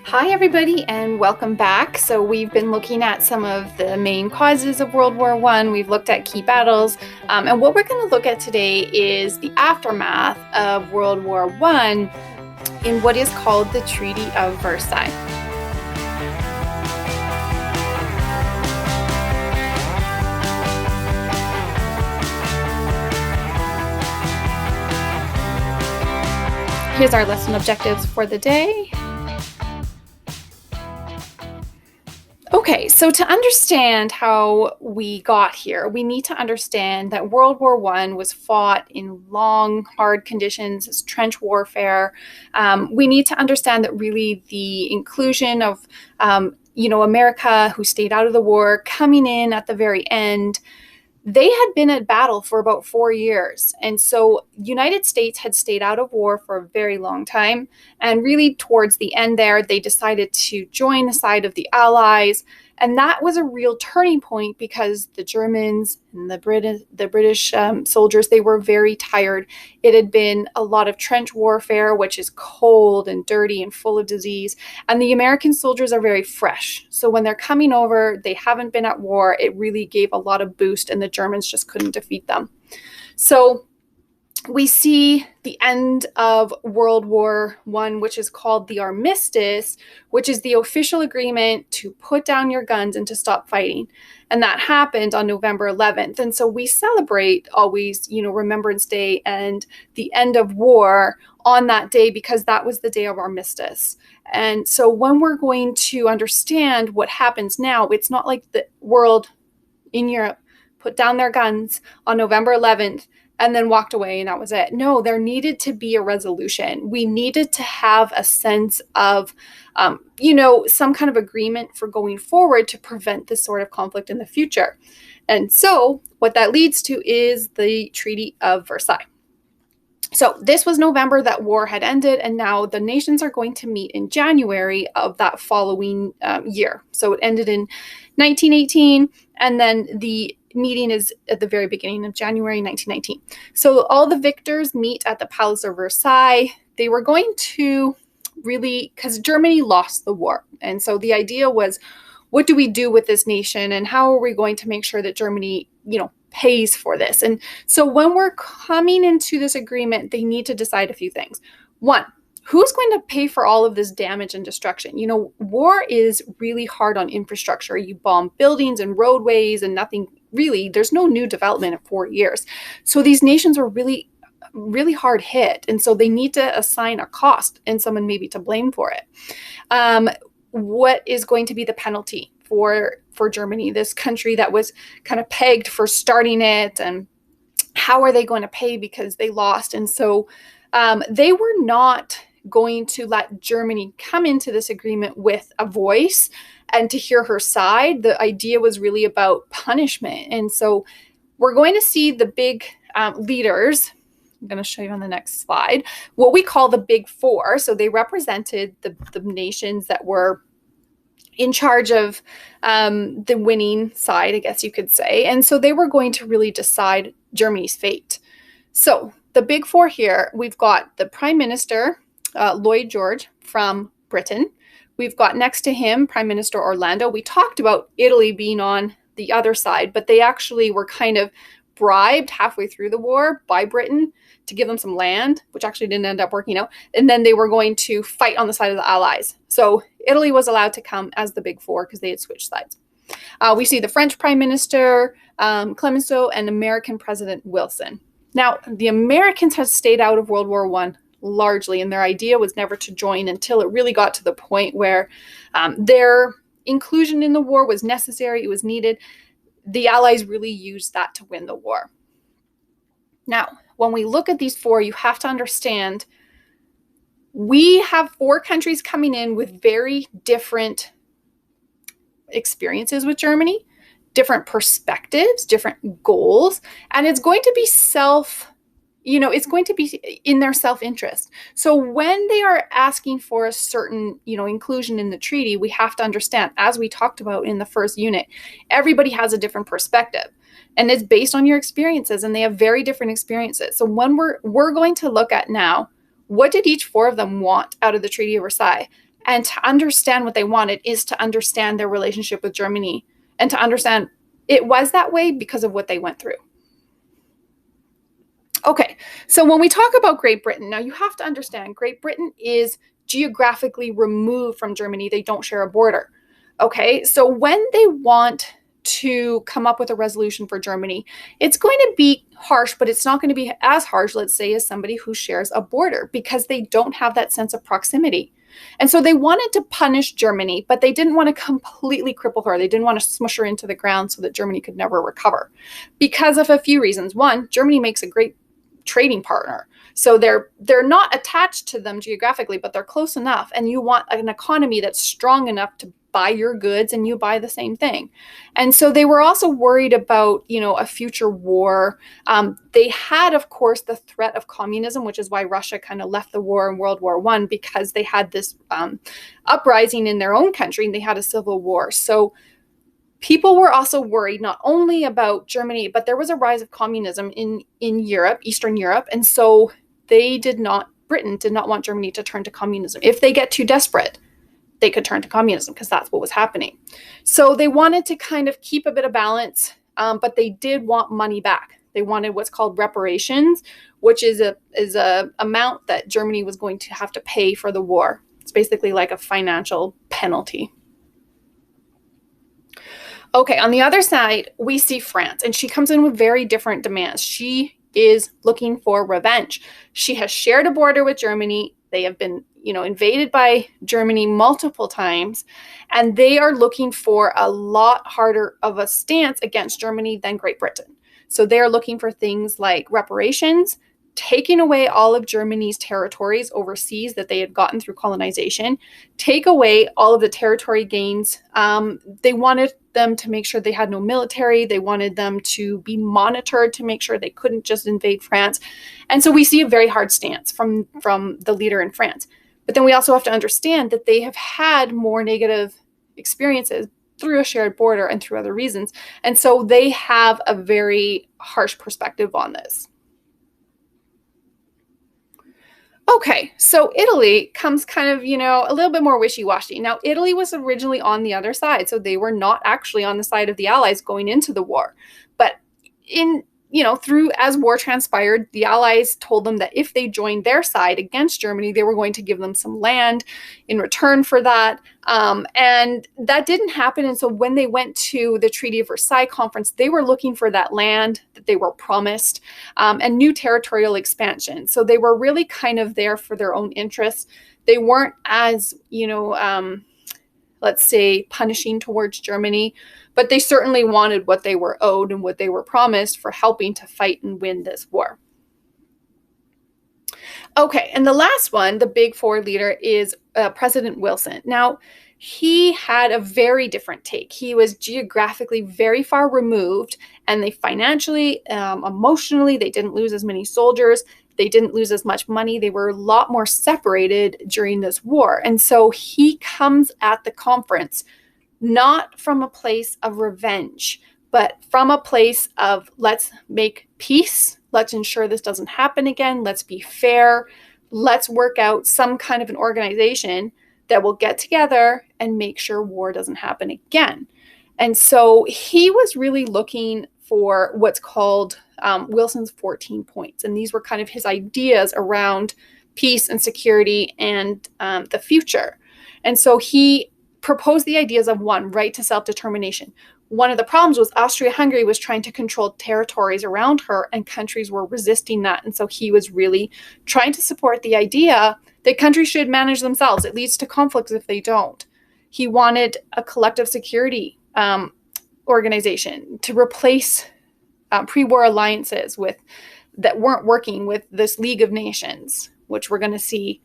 Hi, everybody, and welcome back. So we've been looking at some of the main causes of World War I. We've looked at key battles, and what we're going to look at today is the aftermath of World War I in what is called the Treaty of Versailles. Here's our lesson objectives for the day. Okay, so to understand how we got here, we need to understand that World War I was fought in long, hard conditions, it's trench warfare. We need to understand that really the inclusion of, America, who stayed out of the war, coming in at the very end, they had been at battle for about 4 years. And so United States had stayed out of war for a very long time. And really towards the end there, they decided to join the side of the Allies. And that was a real turning point because the Germans and the British soldiers, they were very tired. It had been a lot of trench warfare, which is cold and dirty and full of disease. And the American soldiers are very fresh. So when they're coming over, they haven't been at war. It really gave a lot of boost, and the Germans just couldn't defeat them. So we see the end of World War I, which is called the Armistice, which is the official agreement to put down your guns and to stop fighting. And that happened on November 11th. And so we celebrate always, Remembrance Day and the end of war on that day because that was the day of Armistice. And so when we're going to understand what happens now, it's not like the world in Europe put down their guns on November 11th and then walked away and that was it. No, there needed to be a resolution. We needed to have a sense of, some kind of agreement for going forward to prevent this sort of conflict in the future. And so what that leads to is the Treaty of Versailles. So this was November that war had ended, and now the nations are going to meet in January of that following year. So it ended in 1918, and then the meeting is at the very beginning of January 1919. So all the victors meet at the Palace of Versailles. They were going to really, because Germany lost the war. And so the idea was, what do we do with this nation, and how are we going to make sure that Germany, pays for this? And so when we're coming into this agreement, they need to decide a few things. One, who's going to pay for all of this damage and destruction? War is really hard on infrastructure. You bomb buildings and roadways and nothing really, there's no new development in 4 years. So these nations are really, really hard hit. And so they need to assign a cost and someone maybe to blame for it. What is going to be the penalty for Germany, this country that was kind of pegged for starting it, and how are they going to pay because they lost? And so they were not going to let Germany come into this agreement with a voice and to hear her side. The idea was really about punishment. And so we're going to see the big leaders. I'm going to show you on the next slide what we call the Big Four. So they represented the nations that were in charge of the winning side, I guess you could say. And so they were going to really decide Germany's fate. So the Big Four here, we've got the Prime Minister, Lloyd George from Britain. We've got next to him, Prime Minister Orlando. We talked about Italy being on the other side, but they actually were kind of bribed halfway through the war by Britain to give them some land, which actually didn't end up working out. And then they were going to fight on the side of the Allies. So Italy was allowed to come as the Big Four because they had switched sides. We see the French Prime Minister, Clemenceau, and American President Wilson. Now, the Americans had stayed out of World War I largely, and their idea was never to join until it really got to the point where their inclusion in the war was necessary, it was needed. The Allies really used that to win the war. Now, when we look at these four, you have to understand we have 4 countries coming in with very different experiences with Germany, different perspectives, different goals, and it's going to be it's going to be in their self-interest. So when they are asking for a certain, inclusion in the treaty, we have to understand, as we talked about in the first unit, everybody has a different perspective. And it's based on your experiences, and they have very different experiences. So when we're going to look at now, what did each 4 of them want out of the Treaty of Versailles? And to understand what they wanted is to understand their relationship with Germany and to understand it was that way because of what they went through. Okay, so when we talk about Great Britain, now you have to understand Great Britain is geographically removed from Germany. They don't share a border. Okay, so when they want to come up with a resolution for Germany, it's going to be harsh, but it's not going to be as harsh, let's say, as somebody who shares a border because they don't have that sense of proximity. And so they wanted to punish Germany, but they didn't want to completely cripple her. They didn't want to smush her into the ground so that Germany could never recover because of a few reasons. One, Germany makes a great trading partner. So they're not attached to them geographically, but they're close enough. And you want an economy that's strong enough to buy your goods and you buy the same thing. And so they were also worried about, a future war. They had, of course, the threat of communism, which is why Russia kind of left the war in World War I, because they had this uprising in their own country and they had a civil war. So people were also worried not only about Germany, but there was a rise of communism in Europe, Eastern Europe. And so Britain did not want Germany to turn to communism. If they get too desperate, they could turn to communism because that's what was happening. So they wanted to kind of keep a bit of balance, but they did want money back. They wanted what's called reparations, which is a amount that Germany was going to have to pay for the war. It's basically like a financial penalty. Okay, on the other side, we see France, and she comes in with very different demands. She is looking for revenge. She has shared a border with Germany. They have been, invaded by Germany multiple times, and they are looking for a lot harder of a stance against Germany than Great Britain. So they are looking for things like reparations, taking away all of Germany's territories overseas that they had gotten through colonization, take away all of the territory gains. They wanted them to make sure they had no military. They wanted them to be monitored to make sure they couldn't just invade France. And so we see a very hard stance from the leader in France. But then we also have to understand that they have had more negative experiences through a shared border and through other reasons. And so they have a very harsh perspective on this. Okay, so Italy comes kind of, a little bit more wishy-washy. Now, Italy was originally on the other side, so they were not actually on the side of the Allies going into the war. But through as war transpired, the Allies told them that if they joined their side against Germany, they were going to give them some land in return for that. And that didn't happen. And so when they went to the Treaty of Versailles conference, they were looking for that land that they were promised and new territorial expansion. So they were really kind of there for their own interests. They weren't as, let's say, punishing towards Germany, but they certainly wanted what they were owed and what they were promised for helping to fight and win this war. Okay, and the last one, the big four leader, is President Wilson. Now, he had a very different take. He was geographically very far removed, and they financially, emotionally, they didn't lose as many soldiers. They didn't lose as much money. They were a lot more separated during this war. And so he comes at the conference not from a place of revenge, but from a place of let's make peace. Let's ensure this doesn't happen again. Let's be fair. Let's work out some kind of an organization that will get together and make sure war doesn't happen again. And so he was really looking for what's called Wilson's 14 points. And these were kind of his ideas around peace and security and the future. And so he proposed the ideas of one, right to self-determination. One of the problems was Austria-Hungary was trying to control territories around her and countries were resisting that. And so he was really trying to support the idea that countries should manage themselves. It leads to conflicts if they don't. He wanted a collective security organization to replace pre-war alliances that weren't working with this League of Nations, which we're going to see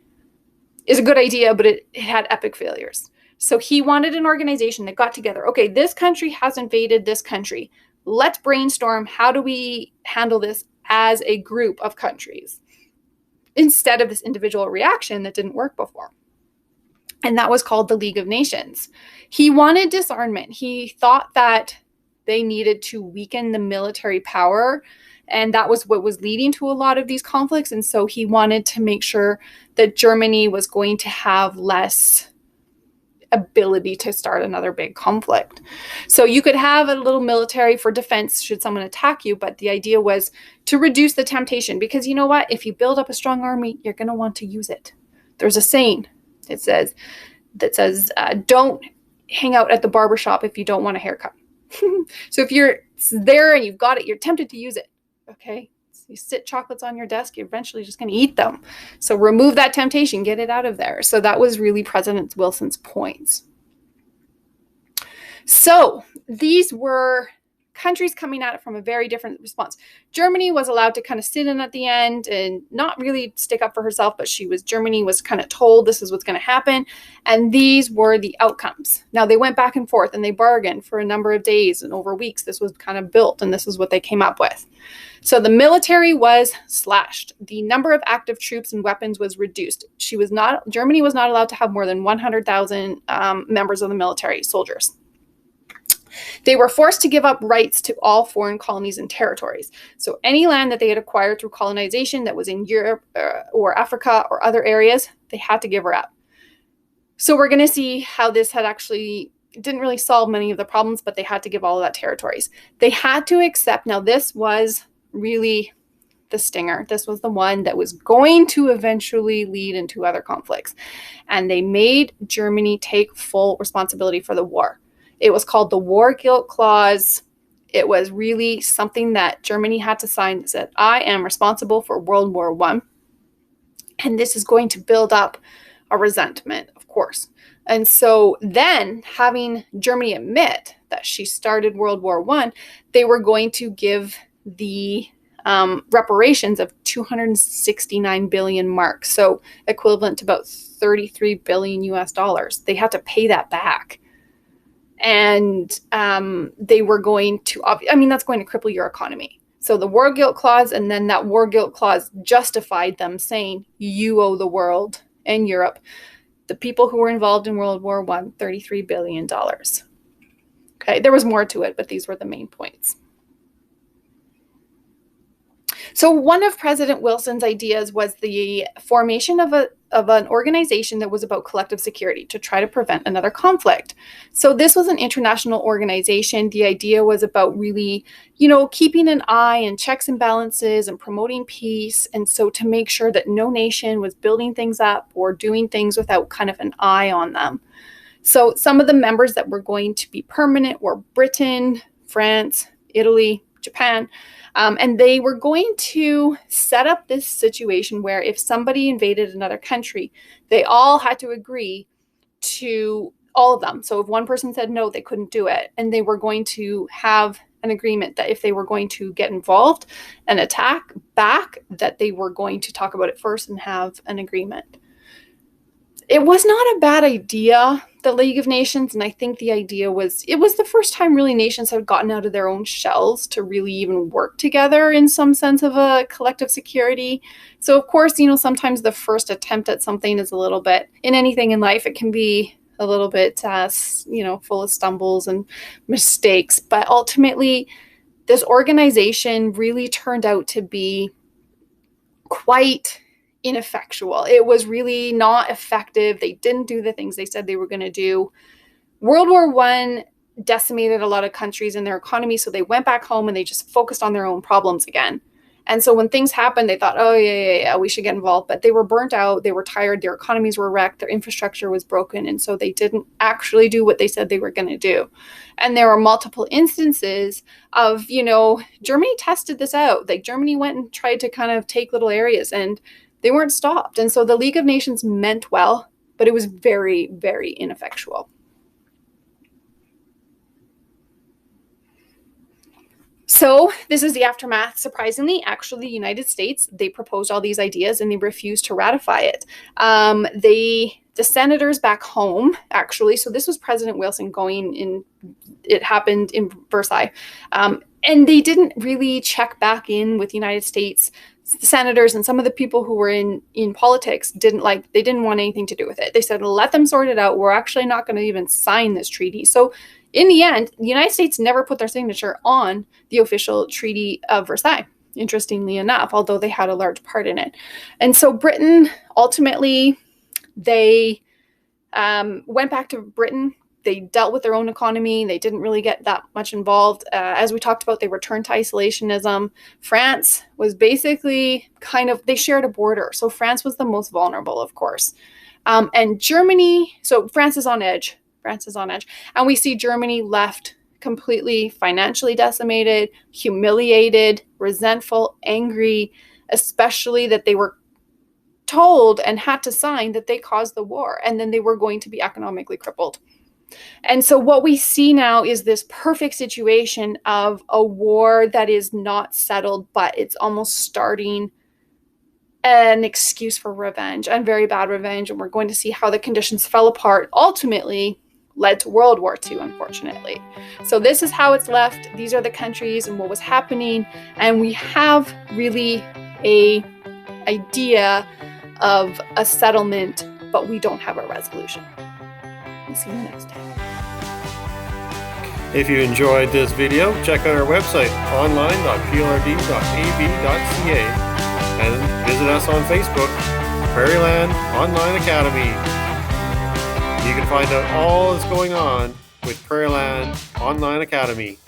is a good idea, but it had epic failures. So he wanted an organization that got together. Okay, this country has invaded this country. Let's brainstorm. How do we handle this as a group of countries instead of this individual reaction that didn't work before? And that was called the League of Nations. He wanted disarmament. He thought that they needed to weaken the military power, and that was what was leading to a lot of these conflicts. And so he wanted to make sure that Germany was going to have less ability to start another big conflict. So you could have a little military for defense should someone attack you, but the idea was to reduce the temptation, because you know what? If you build up a strong army, you're going to want to use it. There's a saying that says, don't hang out at the barbershop if you don't want a haircut. So if you're there and you've got it, you're tempted to use it. Okay. You sit chocolates on your desk, you're eventually just going to eat them. So remove that temptation, get it out of there. So that was really President Wilson's points. So these were countries coming at it from a very different response. Germany was allowed to kind of sit in at the end and not really stick up for herself, but Germany was kind of told this is what's going to happen. And these were the outcomes. Now they went back and forth and they bargained for a number of days and over weeks. This was kind of built and this is what they came up with. So the military was slashed. The number of active troops and weapons was reduced. Germany was not allowed to have more than 100,000 members of the military, soldiers. They were forced to give up rights to all foreign colonies and territories. So any land that they had acquired through colonization that was in Europe or Africa or other areas, they had to give her up. So we're going to see how this didn't really solve many of the problems, but they had to give all of that territories. They had to accept, now this was really the stinger. This was the one that was going to eventually lead into other conflicts. And they made Germany take full responsibility for the war. It was called the War Guilt Clause. It was really something that Germany had to sign that said, I am responsible for World War I. And this is going to build up a resentment, of course. And so then, having Germany admit that she started World War I, they were going to give the reparations of 269 billion marks, so equivalent to about 33 billion US dollars. They had to pay that back. And they were going to, that's going to cripple your economy. So the War Guilt Clause, and then that War Guilt Clause justified them saying, you owe the world and Europe, the people who were involved in World War I, $33 billion. Okay, there was more to it, but these were the main points. So one of President Wilson's ideas was the formation of an organization that was about collective security to try to prevent another conflict. So this was an international organization. The idea was about really, keeping an eye and checks and balances and promoting peace. And so to make sure that no nation was building things up or doing things without kind of an eye on them. So some of the members that were going to be permanent were Britain, France, Italy, Japan. And they were going to set up this situation where if somebody invaded another country, they all had to agree to all of them. So if one person said no, they couldn't do it. And they were going to have an agreement that if they were going to get involved and attack back, that they were going to talk about it first and have an agreement. It was not a bad idea, the League of Nations, and I think the idea was, it was the first time really nations had gotten out of their own shells to really even work together in some sense of a collective security. So of course, sometimes the first attempt at something is a little bit, in anything in life, it can be a little bit, full of stumbles and mistakes. But ultimately, this organization really turned out to be quite ineffectual. It was really not effective. They didn't do the things they said they were going to do. World War I decimated a lot of countries in their economy, so they went back home and they just focused on their own problems again. And so when things happened, they thought, oh, yeah, we should get involved. But they were burnt out. They were tired. Their economies were wrecked. Their infrastructure was broken. And so they didn't actually do what they said they were going to do. And there were multiple instances of, Germany tested this out. Like Germany went and tried to kind of take little areas and they weren't stopped. And so the League of Nations meant well, but it was very, very ineffectual. So this is the aftermath. Surprisingly, actually, the United States, they proposed all these ideas and they refused to ratify it. The senators back home, actually, so this was President Wilson it happened in Versailles. And they didn't really check back in with the United States. The senators and some of the people who were in politics didn't want anything to do with it. They said, let them sort it out. We're actually not going to even sign this treaty. So in the end, the United States never put their signature on the official Treaty of Versailles, interestingly enough, although they had a large part in it. And so Britain, ultimately, they went back to Britain. They dealt with their own economy. They didn't really get that much involved. As we talked about, they returned to isolationism. France was basically they shared a border. So France was the most vulnerable, of course. And Germany, so France is on edge. And we see Germany left completely financially decimated, humiliated, resentful, angry, especially that they were told and had to sign that they caused the war, and then they were going to be economically crippled. And so what we see now is this perfect situation of a war that is not settled, but it's almost starting an excuse for revenge, and very bad revenge. And we're going to see how the conditions fell apart, ultimately led to World War II, unfortunately. So this is how it's left. These are the countries and what was happening. And we have really a idea of a settlement, but we don't have a resolution. We'll see you next time. If you enjoyed this video, check out our website, online.plrd.ab.ca, and visit us on Facebook, Prairieland Online Academy. You can find out all that's going on with Prairieland Online Academy.